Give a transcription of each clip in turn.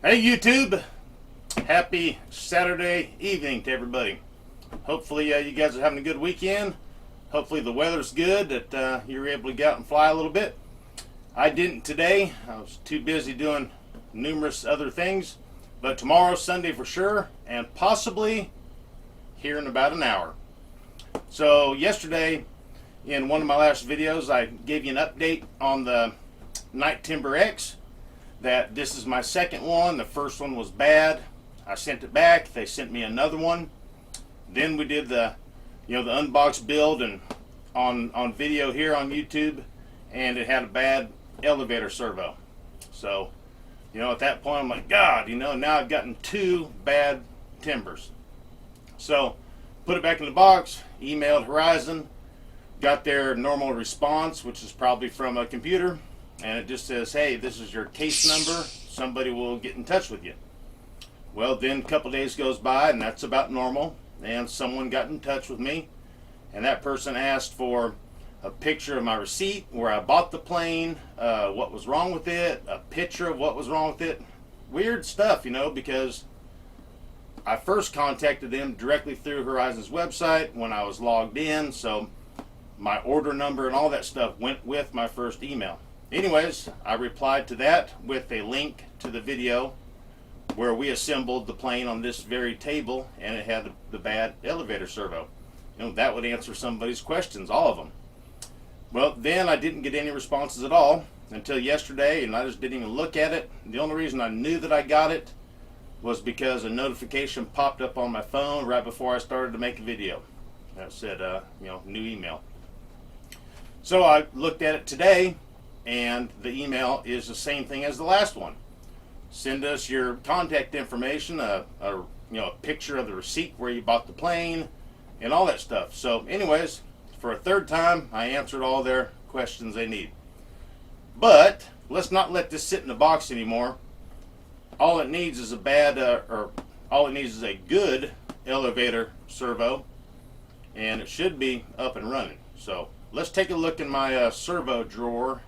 Hey YouTube, happy Saturday evening to everybody. Hopefully you guys are having a good weekend. Hopefully the weather's good, that you're able to get out and fly a little bit. I didn't today. I was too busy doing numerous other things. But tomorrow, Sunday for sure, and possibly here in about an hour. So yesterday, in one of my last videos, I gave you an update on the Night Timber X. That this is my second one. The first one was bad. I sent it back. They sent me another one. Then we did the unboxed build and on video here on YouTube, and it had a bad elevator servo. So, at that point I'm like, God, now I've gotten two bad timbers. So, put it back in the box, emailed Horizon, got their normal response, which is probably from a computer. And it just says, hey, this is your case number. Somebody will get in touch with you. Well, then a couple days goes by, and that's about normal. And someone got in touch with me. And that person asked for a picture of my receipt, where I bought the plane, what was wrong with it, a picture of what was wrong with it. Weird stuff, because I first contacted them directly through Horizon's website when I was logged in. So my order number and all that stuff went with my first email. Anyways, I replied to that with a link to the video where we assembled the plane on this very table, and it had the bad elevator servo. That would answer somebody's questions, all of them. Well, then I didn't get any responses at all until yesterday, and I just didn't even look at it. The only reason I knew that I got it was because a notification popped up on my phone right before I started to make a video. That said, new email. So I looked at it today, and the email is the same thing as the last one. Send us your contact information, a picture of the receipt where you bought the plane, and all that stuff. So anyways, for a third time, I answered all their questions they need. But let's not let this sit in the box anymore. All it needs is all it needs is a good elevator servo, and it should be up and running. So let's take a look in my servo drawer,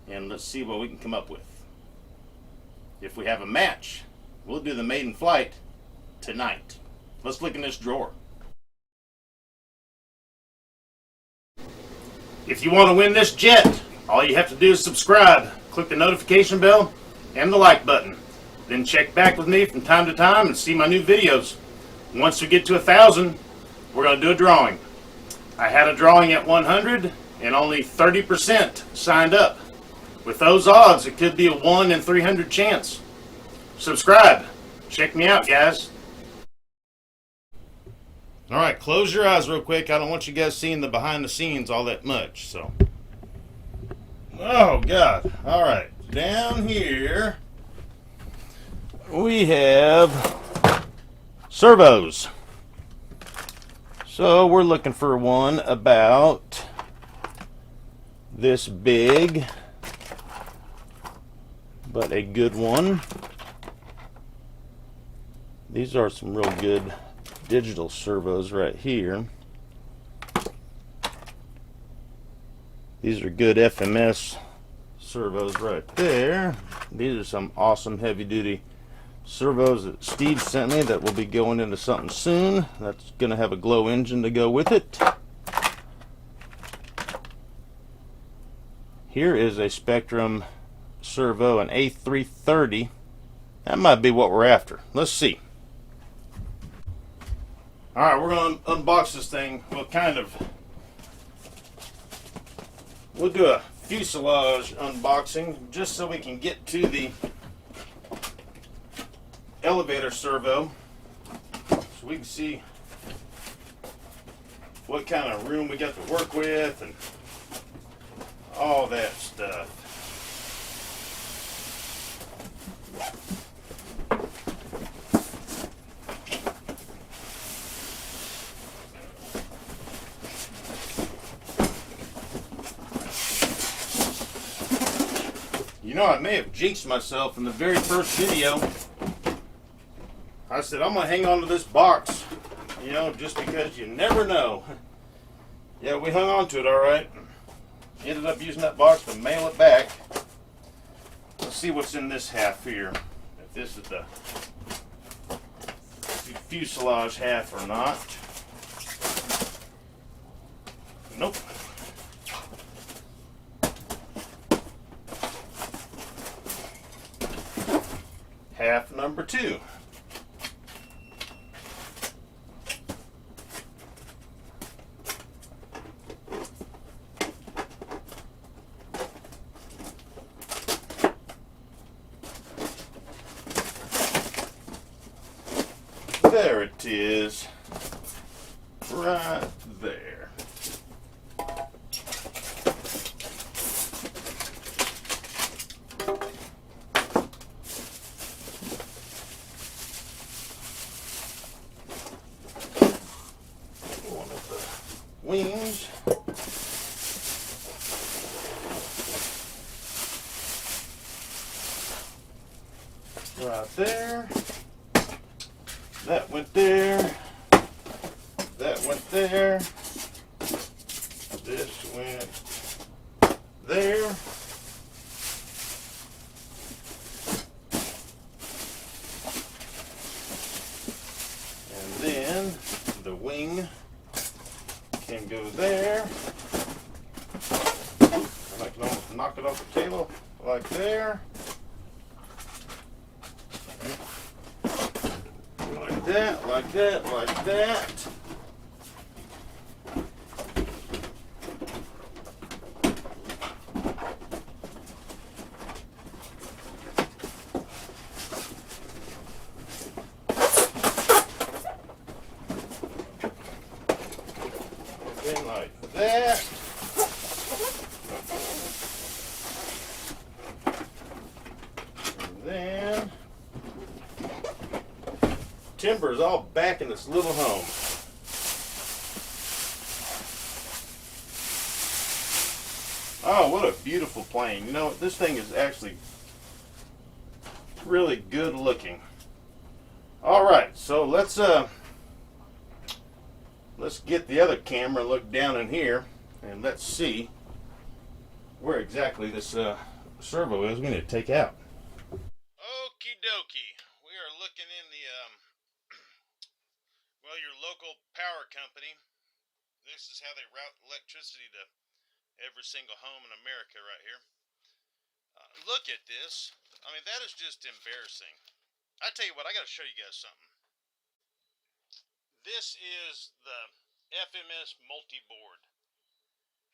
and let's see what we can come up with. If we have a match, we'll do the Maiden flight tonight. Let's look in this drawer. If you want to win this jet, all you have to do is subscribe, click the notification bell, and the like button. Then check back with me from time to time and see my new videos. Once we get to 1,000, we're going to do a drawing. I had a drawing at 100, and only 30% signed up. With those odds, it could be a 1 in 300 chance. Subscribe. Check me out, guys. All right, close your eyes real quick. I don't want you guys seeing the behind the scenes all that much. So, oh God. All right, down here we have servos. So we're looking for one about this big, but a good one. These are some real good digital servos right here. These are good FMS servos right there. These are some awesome heavy duty servos that Steve sent me that will be going into something soon. That's going to have a glow engine to go with it. Here is a Spectrum servo, an A330. That might be what we're after. Let's see. Alright, we're going to unbox this thing. We'll do a fuselage unboxing just so we can get to the elevator servo, so we can see what kind of room we got to work with and all that stuff. I may have jinxed myself in the very first video. I said I'm gonna hang on to this box, just because you never know. Yeah, we hung on to it all right. Ended up using that box to mail it back. Let's see what's in this half here. if this is the fuselage half or not. Nope. Half number 2. There it is, right there. One of the wings. Right there. That went there. That went there. This went there. And then the wing can go there. And I can almost knock it off the table like there. Like that, like that, like that. And like that. And then timber is all back in this little home. Oh, what a beautiful plane. You know, this thing is actually really good looking. All right, so let's get the other camera and look down in here and let's see where exactly this servo is we need to take out. Okie dokie. We are looking in the well, your local power company. This is how they route electricity to every single home in America right here. Look at this. I mean, that is just embarrassing. I tell you what, I got to show you guys something. This is the FMS multi-board.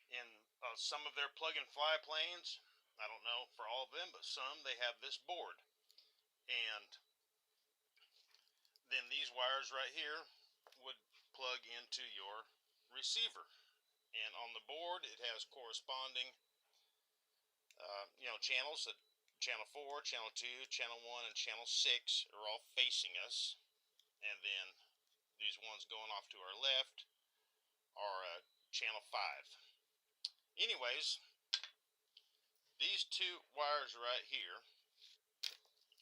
In some of their plug-and-fly planes, I don't know for all of them, but some, they have this board. And then these wires right here would plug into your receiver. And on the board, it has corresponding channels. That channel 4, channel 2, channel 1, and channel 6 are all facing us. And then these ones going off to our left are channel 5. Anyways, these two wires right here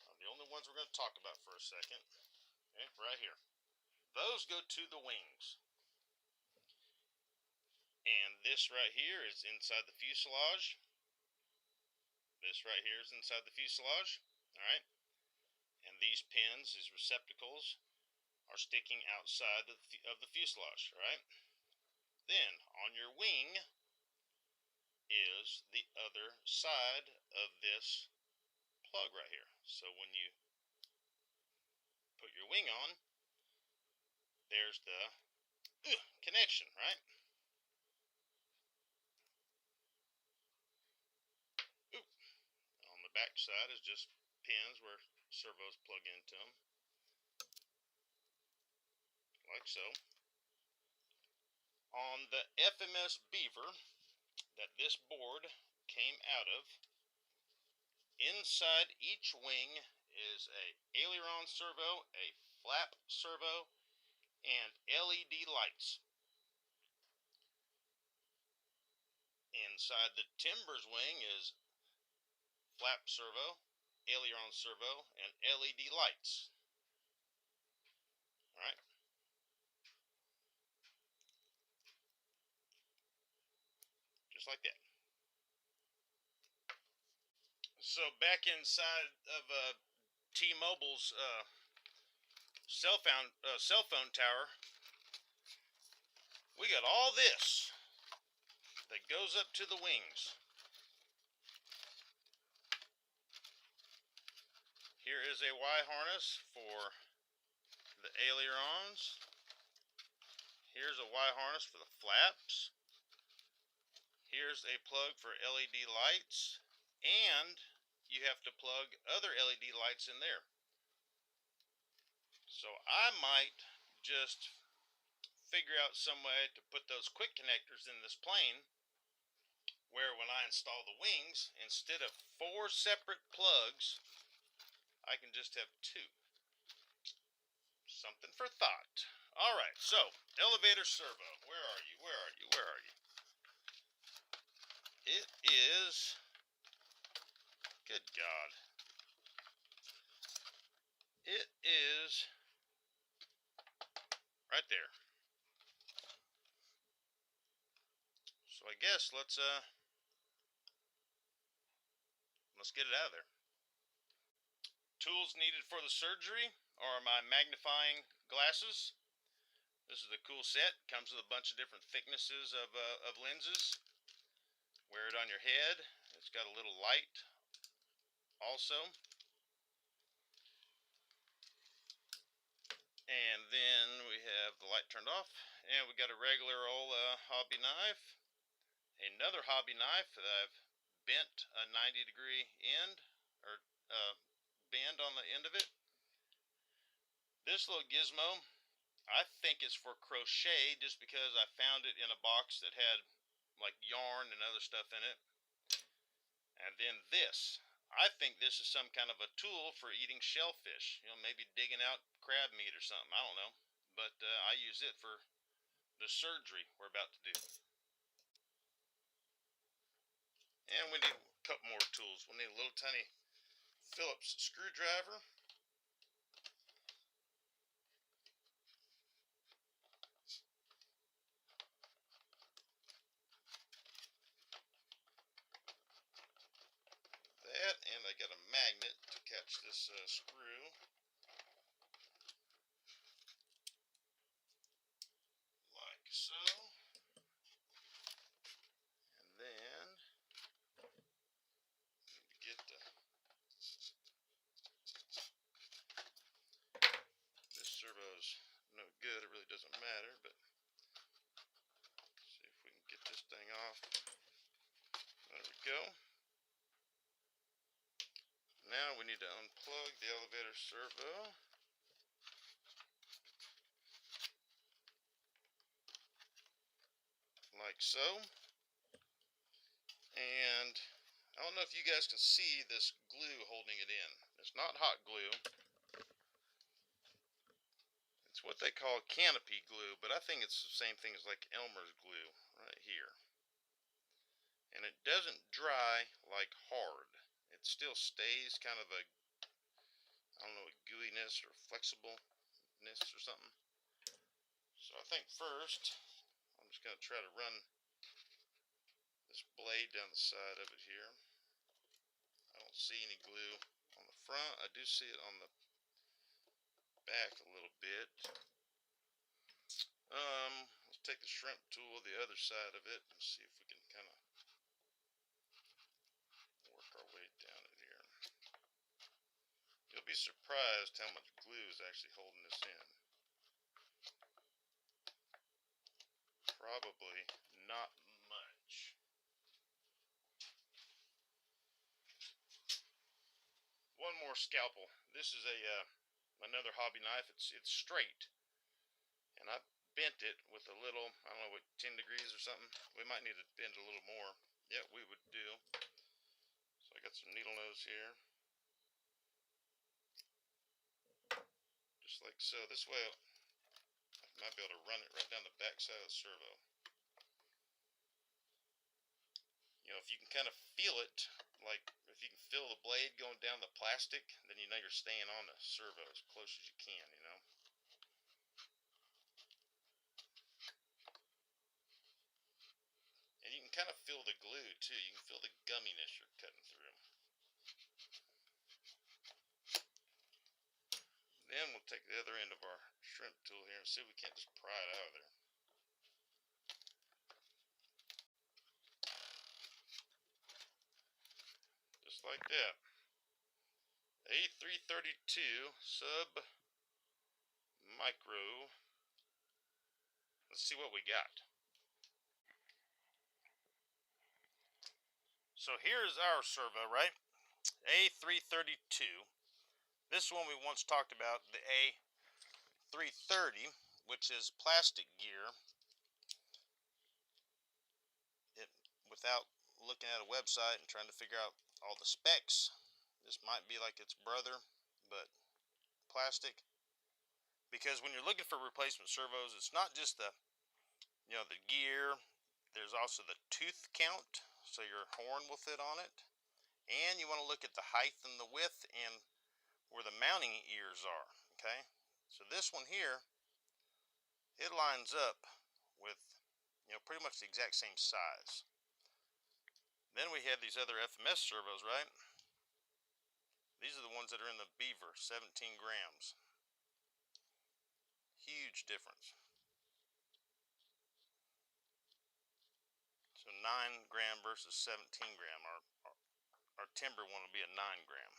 are the only ones we're going to talk about for a second. Okay, right here. Those go to the wings. And this right here is inside the fuselage. This right here is inside the fuselage. Alright. And these pins, these receptacles, are sticking outside of the fuselage. Alright. Then, on your wing is the other side of this plug right here. So when you put your wing on, there's the connection, right? On the back side is just pins where servos plug into them, like so. On the FMS Beaver that this board came out of, inside each wing is a aileron servo, a flap servo, and LED lights. Inside the Timbers wing is flap servo, aileron servo, and LED lights. Alright. Just like that. So back inside of T-Mobile's cell phone tower. We got all this that goes up to the wings. Here is a Y harness for the ailerons. Here's a Y harness for the flaps. Here's a plug for LED lights, and you have to plug other LED lights in there. So I might just figure out some way to put those quick connectors in this plane, where when I install the wings, instead of 4 separate plugs, I can just have 2. Something for thought. Alright, so, elevator servo. Where are you? Where are you? Where are you? It is... Good God. It is... right there. So I guess let's get it out of there. Tools needed for the surgery are my magnifying glasses. This is a cool set. Comes with a bunch of different thicknesses of lenses. Wear it on your head. It's got a little light also. And then we have the light turned off. And we got a regular old hobby knife. Another hobby knife that I've bent a 90-degree end, or bend on the end of it. This little gizmo, I think it's for crochet, just because I found it in a box that had like yarn and other stuff in it. And then this, I think this is some kind of a tool for eating shellfish, you know, maybe digging out crab meat or something, I don't know. But I use it for the surgery we're about to do. And we need a couple more tools. We'll need a little tiny Phillips screwdriver. That, and I got a magnet to catch this screw. Like so. And then need to get this servo's no good. It really doesn't matter, but see if we can get this thing off. There we go. Now we need to unplug the elevator servo. Like so. And I don't know if you guys can see this glue holding it in. It's not hot glue. It's what they call canopy glue, but I think it's the same thing as like Elmer's glue right here. And it doesn't dry like hard. It still stays kind of a, I don't know, a gooiness or flexibleness or something. So I think first, I'm just going to try to run this blade down the side of it here. I don't see any glue on the front. I do see it on the back a little bit. Let's take the shrimp tool, the other side of it, and see if we can kind of work our way down it here. You'll be surprised how much glue is actually holding this in. Probably not much. One more scalpel. This is a another hobby knife. It's straight, and I bent it with a little, I don't know what, 10 degrees or something. We might need to bend a little more. Yeah, we would do. So I got some needle nose here, just like so. This way I might be able to run it right down the back side of the servo. You know, if you can kind of feel it, like if you can feel the blade going down the plastic, then you know you're staying on the servo as close as you can, you know. And you can kind of feel the glue too. You can feel the gumminess you're cutting through. in, we'll take the other end of our shrimp tool here and see if we can't just pry it out of there. Just like that. A332 sub micro. Let's see what we got. So here's our servo, right? A332. This one we once talked about, the A330, which is plastic gear. Without looking at a website and trying to figure out all the specs, this might be like its brother, but plastic. Because when you're looking for replacement servos, it's not just the the gear. There's also the tooth count, so your horn will fit on it, and you want to look at the height and the width and where the mounting ears are. Okay, so this one here, it lines up with pretty much the exact same size. Then we have these other FMS servos, right? These are the ones that are in the Beaver, 17 grams. Huge difference. So 9 gram versus 17 gram. Our timber one will be a 9 gram.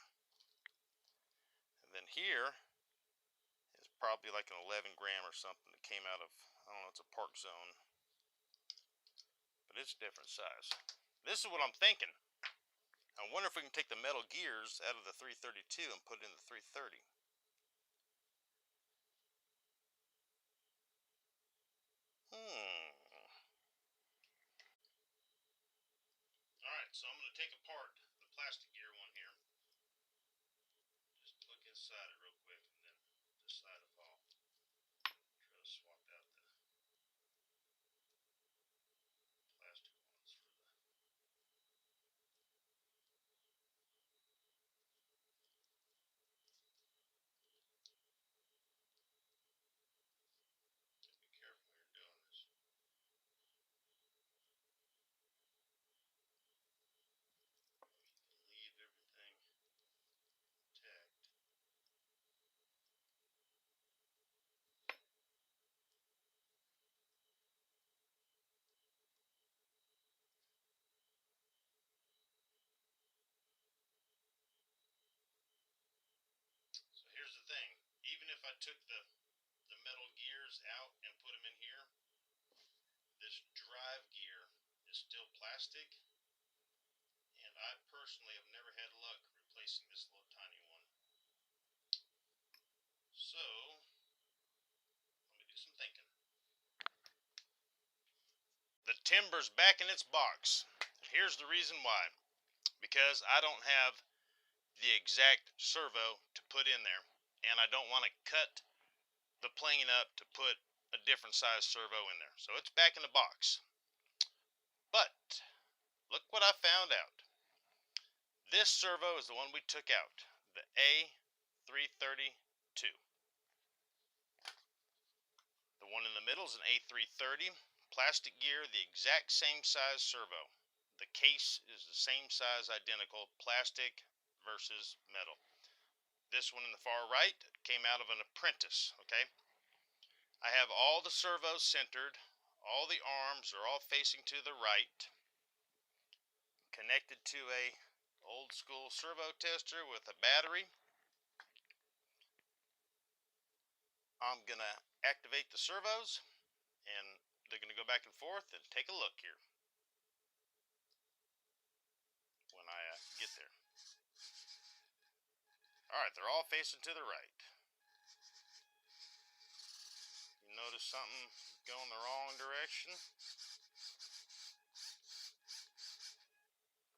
And then here is probably like an 11 gram or something that came out of, I don't know, it's a park zone. But it's a different size. This is what I'm thinking. I wonder if we can take the metal gears out of the 332 and put it in the 330. Alright, so I'm going to take apart the plastic gear one here. Just look inside it real quick and then decide if I'll try to swap out the plastic ones for the... Be careful when you're doing this. Leave everything intact. So here's the thing. Even if I took the metal gears out and put them in here, this drive gear is still plastic, and I personally have never had luck replacing this little tiny one. So let me do some thinking. The timber's back in its box. Here's the reason why. Because I don't have the exact servo to put in there, and I don't want to cut the plane up to put a different size servo in there. So it's back in the box. But look what I found out. This servo is the one we took out, the A332. The one in the middle is an A330, plastic gear, the exact same size servo. The case is the same size, identical, plastic versus metal. This one in the far right came out of an apprentice, okay? I have all the servos centered, all the arms are all facing to the right, connected to a old school servo tester with a battery. I'm gonna activate the servos and they're gonna go back and forth and take a look here when I get there. Alright, they're all facing to the right. You notice something going the wrong direction?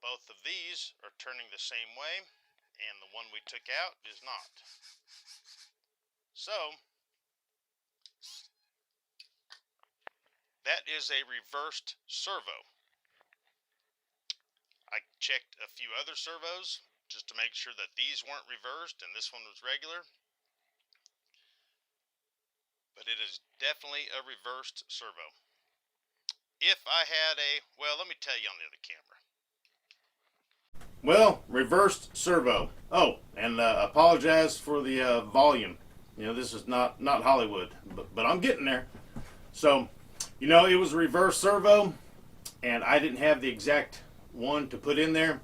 Both of these are turning the same way, and the one we took out is not. So, that is a reversed servo. I checked a few other servos just to make sure that these weren't reversed and this one was regular. But it is definitely a reversed servo. If I had a, well, let me tell you on the other camera. Well, reversed servo. Oh, and apologize for the volume. You know, this is not Hollywood, but I'm getting there. So, you know, it was a reverse servo, and I didn't have the exact one to put in there,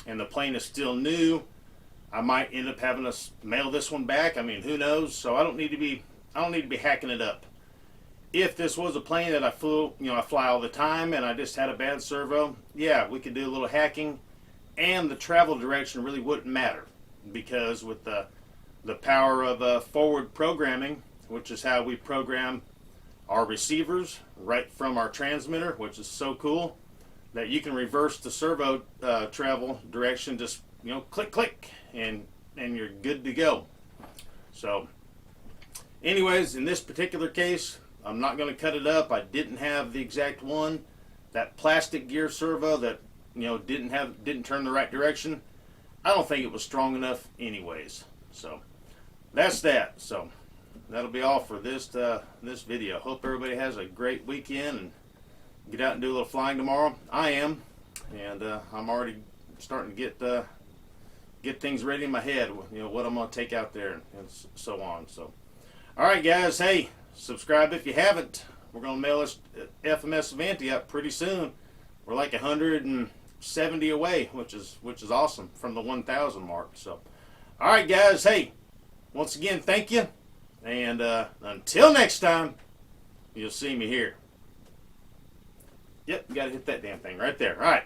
and the plane is still new. I might end up having to mail this one back. I mean, who knows? So I don't need to be hacking it up. If this was a plane that I flew, you know, I fly all the time, and I just had a bad servo, yeah, we could do a little hacking, and the travel direction really wouldn't matter, because with the power of forward programming, which is how we program our receivers right from our transmitter, which is so cool that you can reverse the servo travel direction, just, you know, click click, and you're good to go. So anyways, in this particular case, I'm not going to cut it up. I didn't have the exact one. That plastic gear servo that, you know, didn't turn the right direction, I don't think it was strong enough anyways. So that's that. So that'll be all for this video. Hope everybody has a great weekend and get out and do a little flying tomorrow. I am, and I'm already starting to get things ready in my head. You know, what I'm going to take out there and so on. So, all right, guys. Hey, subscribe if you haven't. We're going to mail this FMS Avanti up pretty soon. We're like 170 away, which is awesome, from the 1,000 mark. So, all right, guys. Hey, once again, thank you. And until next time, you'll see me here. Yep, you got to hit that damn thing right there. All right.